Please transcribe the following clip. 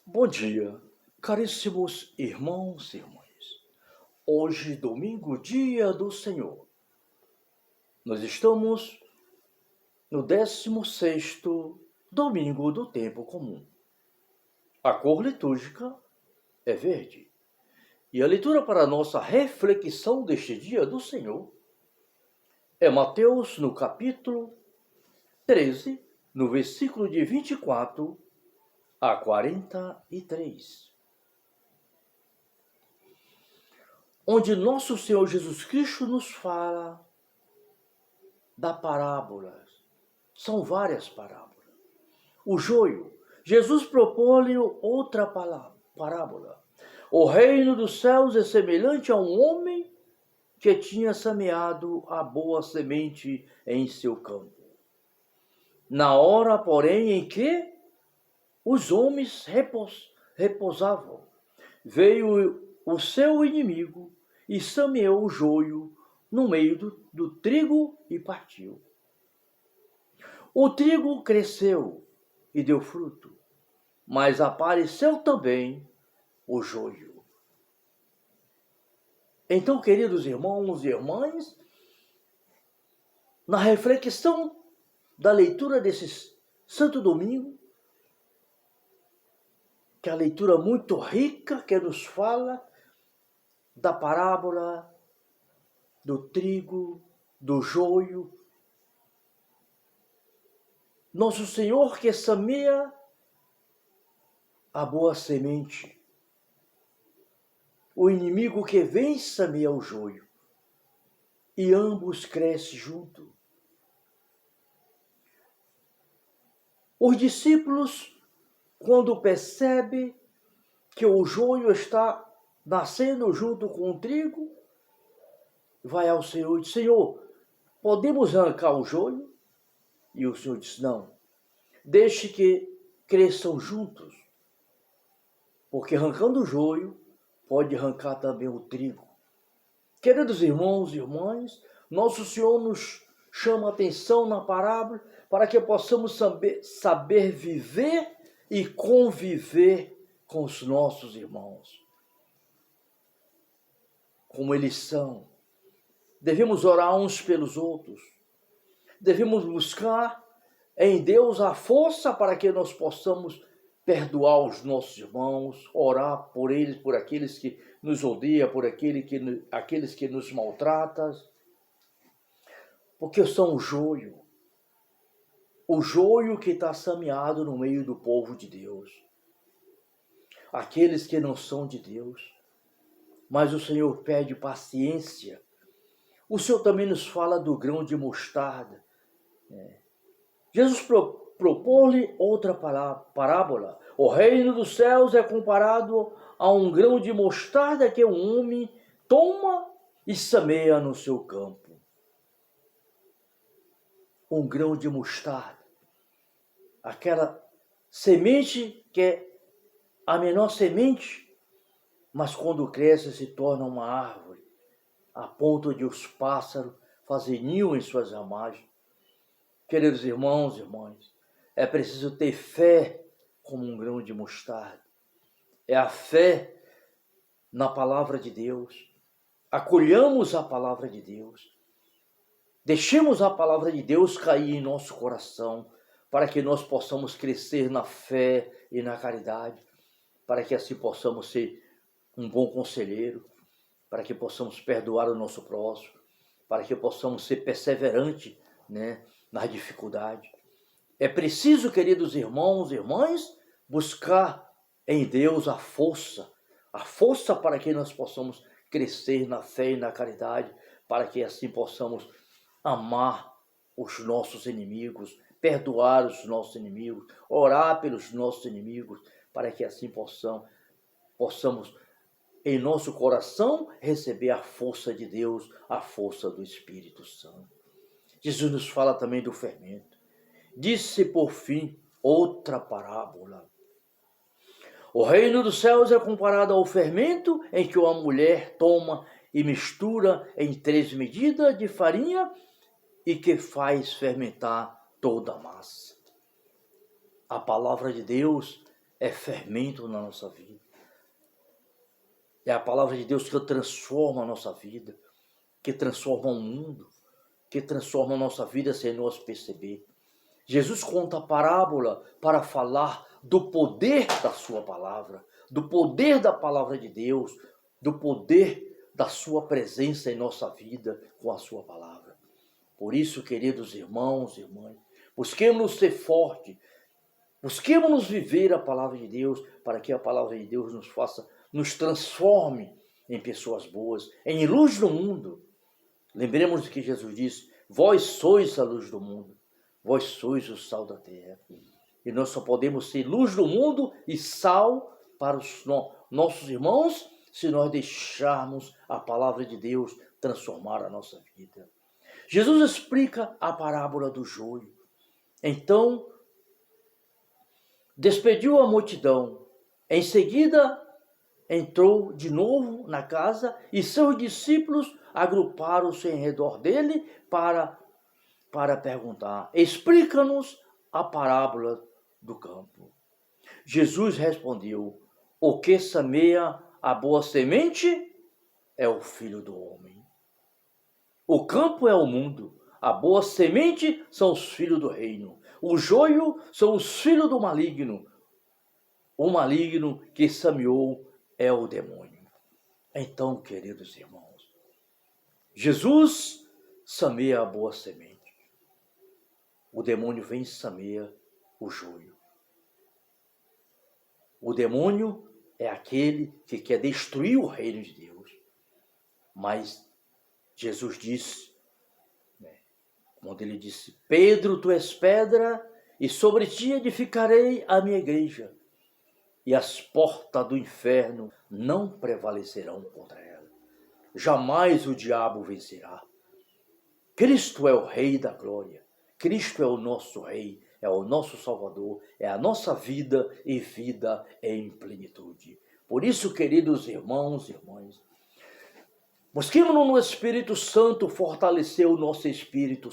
Bom dia, caríssimos irmãos e irmãs. Hoje, domingo, dia do Senhor. Nós estamos no 16º domingo do tempo comum. A cor litúrgica é verde. E a leitura para a nossa reflexão deste dia do Senhor é Mateus, no capítulo 13, no versículo de 24 a 43. Onde nosso Senhor Jesus Cristo nos fala da parábola. São várias parábolas. O joio. Jesus propõe outra parábola. O reino dos céus é semelhante a um homem que tinha semeado a boa semente em seu campo. Na hora, porém, em que os homens repousavam, veio o seu inimigo e semeou o joio no meio do trigo e partiu. O trigo cresceu e deu fruto, mas apareceu também o joio. Então, queridos irmãos e irmãs, na reflexão da leitura desse Santo Domingo, que é a leitura muito rica que nos fala da parábola do trigo, do joio, nosso Senhor que semeia a boa semente, o inimigo que vem semeia o joio, e ambos crescem juntos. Os discípulos, quando percebem que o joio está nascendo junto com o trigo, vai ao Senhor e diz: Senhor, podemos arrancar o joio? E o Senhor diz: não, deixe que cresçam juntos, porque arrancando o joio, pode arrancar também o trigo. Queridos irmãos e irmãs, nosso Senhor nos chama a atenção na parábola para que possamos saber viver e conviver com os nossos irmãos, como eles são. Devemos orar uns pelos outros. Devemos buscar em Deus a força para que nós possamos perdoar os nossos irmãos, orar por eles, por aqueles que nos odeiam, por aqueles que nos maltratam, porque são o joio que está semeado no meio do povo de Deus, aqueles que não são de Deus. Mas o Senhor pede paciência. O Senhor também nos fala do grão de mostarda. Jesus propõe outra parábola. O reino dos céus é comparado a um grão de mostarda que um homem toma e semeia no seu campo. Um grão de mostarda. Aquela semente que é a menor semente, mas quando cresce se torna uma árvore, a ponto de os pássaros fazerem ninho em suas ramagens. Queridos irmãos e irmãs, é preciso ter fé como um grão de mostarda. É a fé na palavra de Deus. Acolhamos a palavra de Deus. Deixemos a palavra de Deus cair em nosso coração, para que nós possamos crescer na fé e na caridade, para que assim possamos ser um bom conselheiro, para que possamos perdoar o nosso próximo, para que possamos ser perseverantes, nas dificuldades. É preciso, queridos irmãos e irmãs, buscar em Deus a força para que nós possamos crescer na fé e na caridade, para que assim possamos amar os nossos inimigos, perdoar os nossos inimigos, orar pelos nossos inimigos, para que assim possamos em nosso coração receber a força de Deus, a força do Espírito Santo. Jesus nos fala também do fermento. Disse, por fim, outra parábola. O reino dos céus é comparado ao fermento em que uma mulher toma e mistura em 3 medidas de farinha e que faz fermentar toda a massa. A palavra de Deus é fermento na nossa vida. É a palavra de Deus que transforma a nossa vida, que transforma o mundo, que transforma a nossa vida sem nós perceber. Jesus conta a parábola para falar do poder da sua palavra, do poder da palavra de Deus, do poder da sua presença em nossa vida com a sua palavra. Por isso, queridos irmãos e irmãs, busquemos ser fortes, busquemos viver a palavra de Deus, para que a palavra de Deus nos transforme em pessoas boas, em luz do mundo. Lembremos do que Jesus disse: vós sois a luz do mundo, vós sois o sal da terra. E nós só podemos ser luz do mundo e sal para os nossos irmãos se nós deixarmos a palavra de Deus transformar a nossa vida. Jesus explica a parábola do joio. Então, despediu a multidão. Em seguida, entrou de novo na casa e seus discípulos agruparam-se em redor dele para perguntar: explica-nos a parábola do campo. Jesus respondeu: o que semeia a boa semente é o Filho do Homem. O campo é o mundo, a boa semente são os filhos do reino, o joio são os filhos do maligno. O maligno que semeou é o demônio. Então, queridos irmãos, Jesus semeia a boa semente. O demônio vem e semeia o joio. O demônio é aquele que quer destruir o reino de Deus. Mas Jesus disse, quando ele disse: Pedro, tu és pedra, e sobre ti edificarei a minha igreja, e as portas do inferno não prevalecerão contra ela. Jamais o diabo vencerá. Cristo é o Rei da glória. Cristo é o nosso Rei, é o nosso Salvador, é a nossa vida e vida em plenitude. Por isso, queridos irmãos e irmãs, busquemos no Espírito Santo fortalecer o nosso espírito